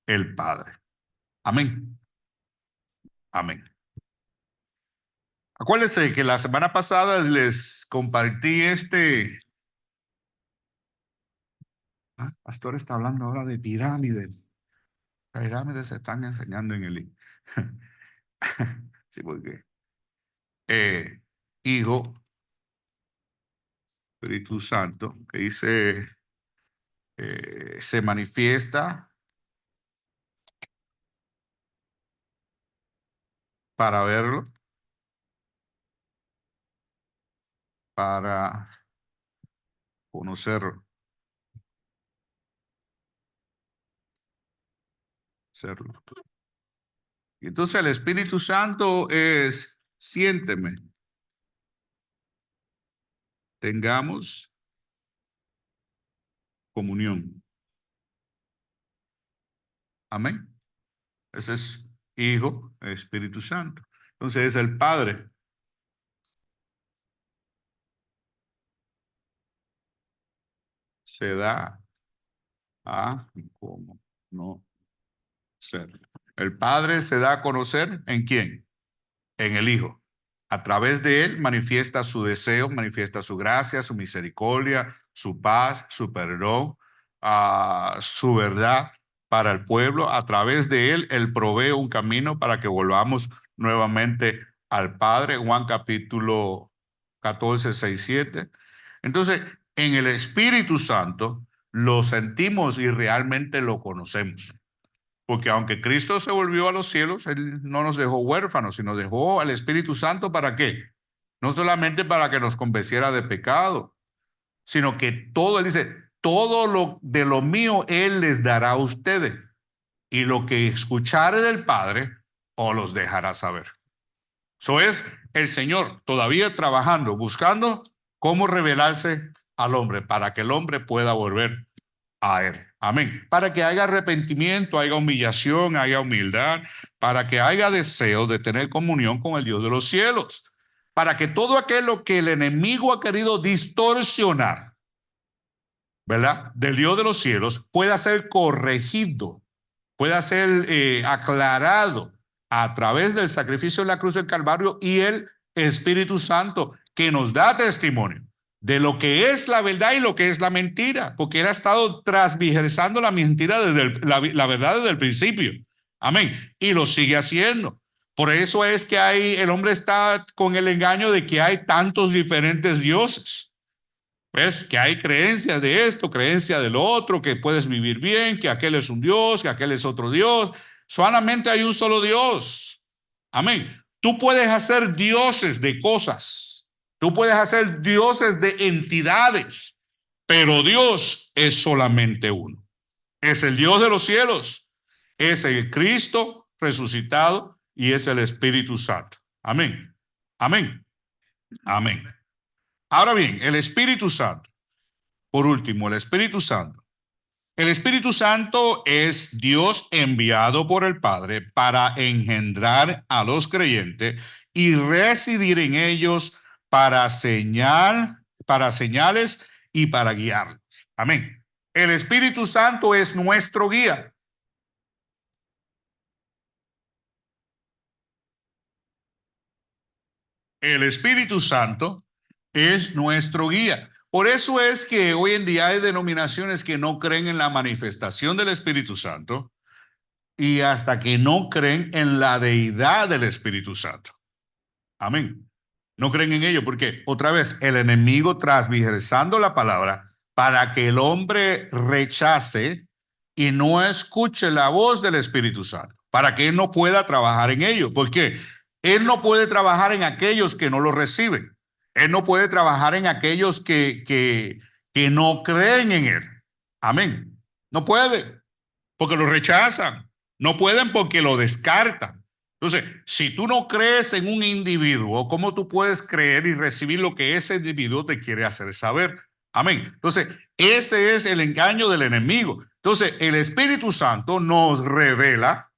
Speaker 1: el Padre. Amén. Amén. Acuérdense que la semana pasada les compartí pastor está hablando ahora de pirámides. Las pirámides se están enseñando en el sí, porque Hijo, Espíritu Santo, que dice, se manifiesta para verlo, para conocerlo, serlo. Y entonces el Espíritu Santo es, siénteme, tengamos comunión. Amén. Ese es Hijo, Espíritu Santo. Entonces es el Padre. Se da a conocer. El Padre se da a conocer ¿en quién? En el Hijo. A través de él manifiesta su deseo, manifiesta su gracia, su misericordia, su paz, su perdón, su verdad para el pueblo. A través de él, él provee un camino para que volvamos nuevamente al Padre. Juan capítulo 14, 6, 7. Entonces, en el Espíritu Santo lo sentimos y realmente lo conocemos. Porque aunque Cristo se volvió a los cielos, Él no nos dejó huérfanos, sino dejó al Espíritu Santo ¿para qué? No solamente para que nos convenciera de pecado, sino que todo, Él dice, todo lo de lo mío Él les dará a ustedes. Y lo que escuchare del Padre, os los dejará saber. Eso es el Señor todavía trabajando, buscando cómo revelarse al hombre, para que el hombre pueda volver a él. Amén. Para que haya arrepentimiento, haya humillación, haya humildad, para que haya deseo de tener comunión con el Dios de los cielos, para que todo aquello que el enemigo ha querido distorsionar, ¿verdad? Del Dios de los cielos pueda ser corregido, pueda ser aclarado a través del sacrificio en la cruz del Calvario y el Espíritu Santo que nos da testimonio de lo que es la verdad y lo que es la mentira, porque él ha estado transversando la mentira desde la verdad desde el principio. Amén. Y lo sigue haciendo. Por eso es que el hombre está con el engaño de que hay tantos diferentes dioses. ¿Ves? Que hay creencias de esto, creencia de lo otro, que puedes vivir bien, que aquel es un Dios, que aquel es otro Dios. Solamente hay un solo Dios. Amén. Tú puedes hacer dioses de cosas. Tú puedes hacer dioses de entidades. Pero Dios es solamente uno. Es el Dios de los cielos. Es el Cristo resucitado y es el Espíritu Santo. Amén. Amén. Amén. Ahora bien, el Espíritu Santo. Por último, el Espíritu Santo. El Espíritu Santo es Dios enviado por el Padre para engendrar a los creyentes y residir en ellos para señales y para guiarlos. Amén. El Espíritu Santo es nuestro guía. El Espíritu Santo es nuestro guía. Por eso es que hoy en día hay denominaciones que no creen en la manifestación del Espíritu Santo y hasta que no creen en la deidad del Espíritu Santo. Amén. No creen en ello porque, otra vez, el enemigo transversando la palabra para que el hombre rechace y no escuche la voz del Espíritu Santo, para que él no pueda trabajar en ello. ¿Por qué? Él no puede trabajar en aquellos que no lo reciben. Él no puede trabajar en aquellos que no creen en él. Amén. No puede, porque lo rechazan. No pueden porque lo descartan. Entonces, si tú no crees en un individuo, ¿cómo tú puedes creer y recibir lo que ese individuo te quiere hacer saber? Amén. Entonces, ese es el engaño del enemigo. Entonces, el Espíritu Santo nos revela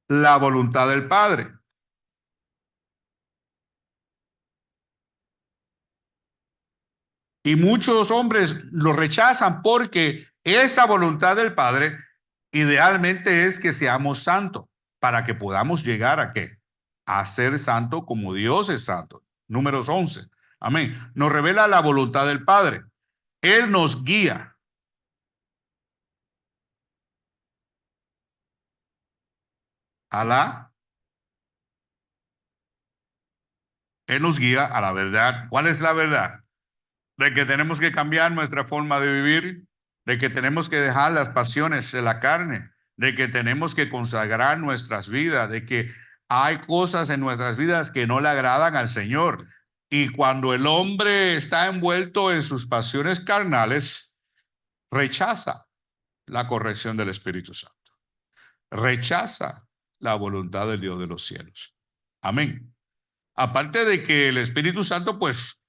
Speaker 1: la voluntad del Padre. Y muchos hombres lo rechazan porque esa voluntad del Padre idealmente es que seamos santos para que podamos llegar a qué? A ser santo como Dios es santo. Números 11. Amén. Nos revela la voluntad del Padre. Él nos guía a Él nos guía a la verdad. ¿Cuál es la verdad? De que tenemos que cambiar nuestra forma de vivir, de que tenemos que dejar las pasiones de la carne, de que tenemos que consagrar nuestras vidas, de que hay cosas en nuestras vidas que no le agradan al Señor. Y cuando el hombre está envuelto en sus pasiones carnales, rechaza la corrección del Espíritu Santo, rechaza la voluntad del Dios de los cielos. Amén. Aparte de que el Espíritu Santo, pues,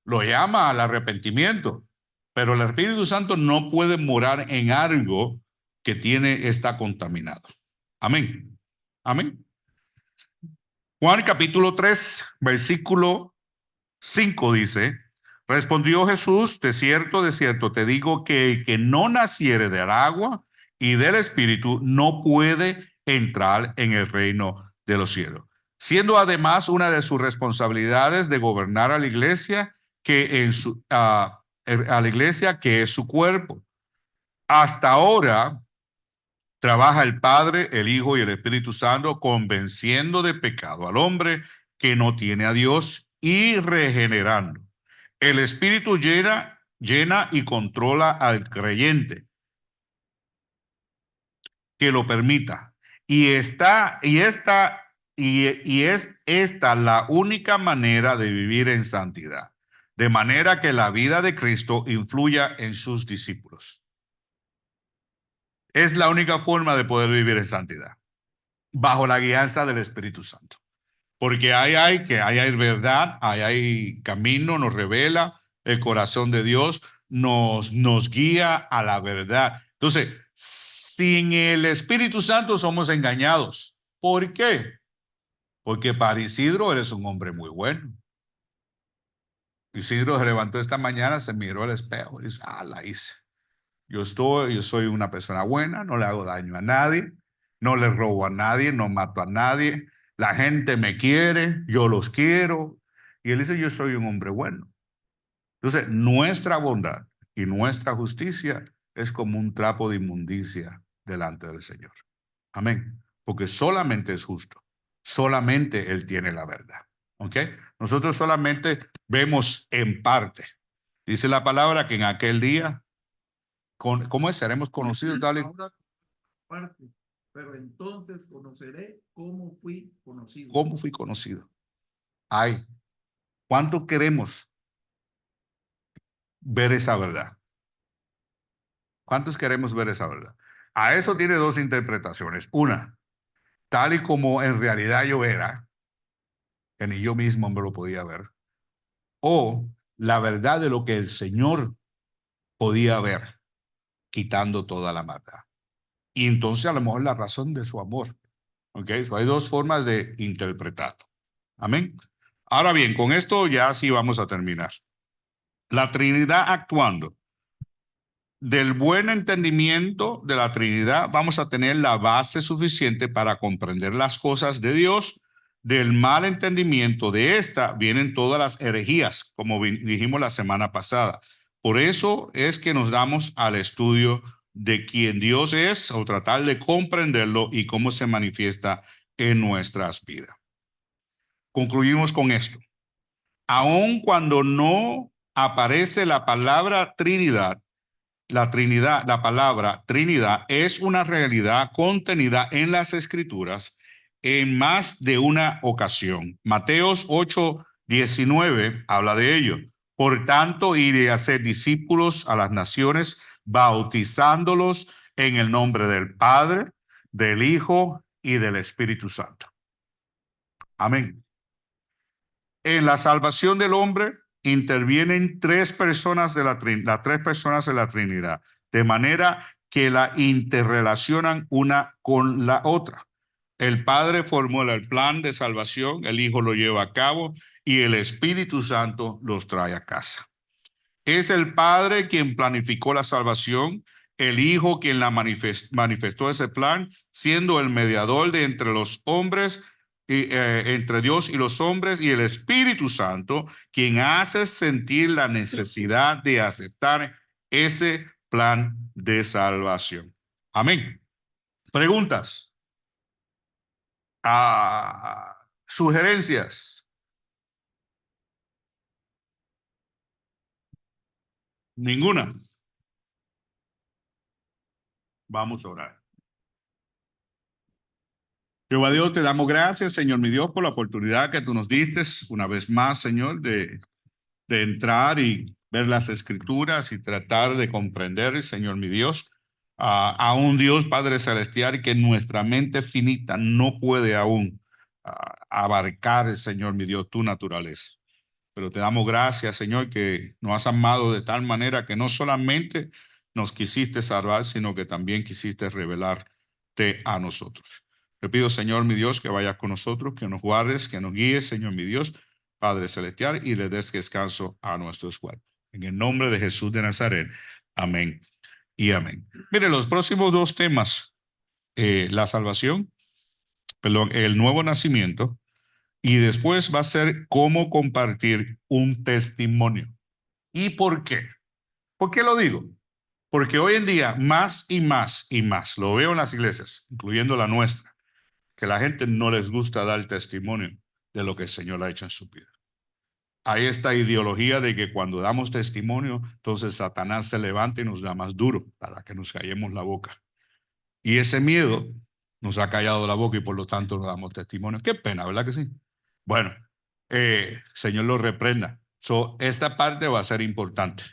Speaker 1: lo llama al arrepentimiento, pero el Espíritu Santo no puede morar en algo que está contaminado. Amén. Amén. Juan capítulo 3, versículo 5 dice, respondió Jesús, de cierto, te digo que el que no naciere del agua y del Espíritu no puede entrar en el reino de los cielos. Siendo además una de sus responsabilidades de gobernar a la iglesia, a la iglesia que es su cuerpo. Hasta ahora trabaja el Padre, el Hijo y el Espíritu Santo convenciendo de pecado al hombre que no tiene a Dios y regenerando. El Espíritu llena y controla al creyente que lo permita. Y es esta la única manera de vivir en santidad, de manera que la vida de Cristo influya en sus discípulos. Es la única forma de poder vivir en santidad, bajo la guianza del Espíritu Santo. Porque hay verdad, hay camino, nos revela el corazón de Dios, nos guía a la verdad. Entonces, sin el Espíritu Santo somos engañados. ¿Por qué? Porque para Isidro eres un hombre muy bueno. Isidro se levantó esta mañana, se miró al espejo y dice, la hice. Yo soy una persona buena, no le hago daño a nadie, no le robo a nadie, no mato a nadie. La gente me quiere, yo los quiero. Y él dice, yo soy un hombre bueno. Entonces, nuestra bondad y nuestra justicia es como un trapo de inmundicia delante del Señor. Amén. Porque solamente es justo. Solamente Él tiene la verdad. ¿Ok? Nosotros solamente vemos en parte. Dice la palabra que en aquel día, ¿cómo es? Seremos conocidos, tal y
Speaker 2: Ahora parte, pero entonces conoceré cómo fui conocido.
Speaker 1: ¿Cómo fui conocido? Ay, ¿cuánto queremos ver esa verdad? ¿Cuántos queremos ver esa verdad? A eso tiene dos interpretaciones. Una, tal y como en realidad yo era, que ni yo mismo me lo podía ver, o la verdad de lo que el Señor podía ver, quitando toda la maldad. Y entonces a lo mejor la razón de su amor. ¿Ok? So, hay dos formas de interpretarlo. Amén. Ahora bien, con esto ya sí vamos a terminar. La Trinidad actuando. Del buen entendimiento de la Trinidad vamos a tener la base suficiente para comprender las cosas de Dios. Del mal entendimiento de esta vienen todas las herejías, como dijimos la semana pasada. Por eso es que nos damos al estudio de quién Dios es o tratar de comprenderlo y cómo se manifiesta en nuestras vidas. Concluimos con esto. Aun cuando no aparece la palabra Trinidad, la palabra Trinidad es una realidad contenida en las Escrituras en más de una ocasión. Mateos 8:19 habla de ello. Por tanto, iré a ser discípulos a las naciones, bautizándolos en el nombre del Padre, del Hijo y del Espíritu Santo. Amén. En la salvación del hombre intervienen tres personas de las tres personas de la Trinidad, de manera que la interrelacionan una con la otra. El Padre formula el plan de salvación, el Hijo lo lleva a cabo y el Espíritu Santo los trae a casa. Es el Padre quien planificó la salvación, el Hijo quien la manifestó ese plan, siendo el mediador de entre los hombres, entre Dios y los hombres, y el Espíritu Santo quien hace sentir la necesidad de aceptar ese plan de salvación. Amén. Preguntas. Sugerencias. Ninguna. Vamos a orar. Jehová Dios, te damos gracias, Señor mi Dios, por la oportunidad que tú nos diste una vez más, Señor, de entrar y ver las Escrituras y tratar de comprender, Señor mi Dios, a un Dios Padre Celestial que nuestra mente finita no puede aún abarcar, Señor mi Dios, tu naturaleza. Pero te damos gracias, Señor, que nos has amado de tal manera que no solamente nos quisiste salvar, sino que también quisiste revelarte a nosotros. Te pido, Señor, mi Dios, que vayas con nosotros, que nos guardes, que nos guíes, Señor, mi Dios, Padre Celestial, y le des descanso a nuestros cuerpos. En el nombre de Jesús de Nazaret. Amén y amén. Mire, los próximos dos temas, la salvación, perdón, el nuevo nacimiento, y después va a ser cómo compartir un testimonio. ¿Y por qué? ¿Por qué lo digo? Porque hoy en día más y más y más, lo veo en las iglesias, incluyendo la nuestra, que la gente no les gusta dar testimonio de lo que el Señor ha hecho en su vida. Hay esta ideología de que cuando damos testimonio, entonces Satanás se levanta y nos da más duro para que nos callemos la boca. Y ese miedo nos ha callado la boca y por lo tanto no damos testimonio. Qué pena, ¿verdad que sí? Bueno, Señor lo reprenda. Esta parte va a ser importante.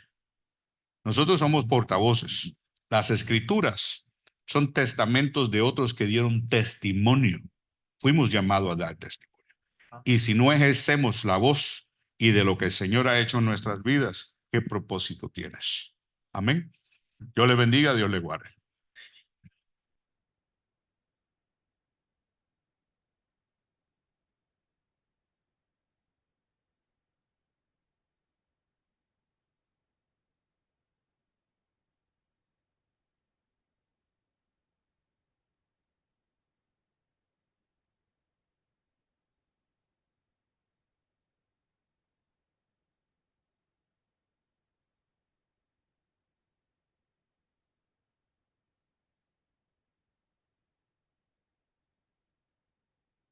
Speaker 1: Nosotros somos portavoces. Las Escrituras son testamentos de otros que dieron testimonio. Fuimos llamados a dar testimonio. Y si no ejercemos la voz y de lo que el Señor ha hecho en nuestras vidas, ¿qué propósito tienes? Amén. Dios le bendiga, Dios le guarde.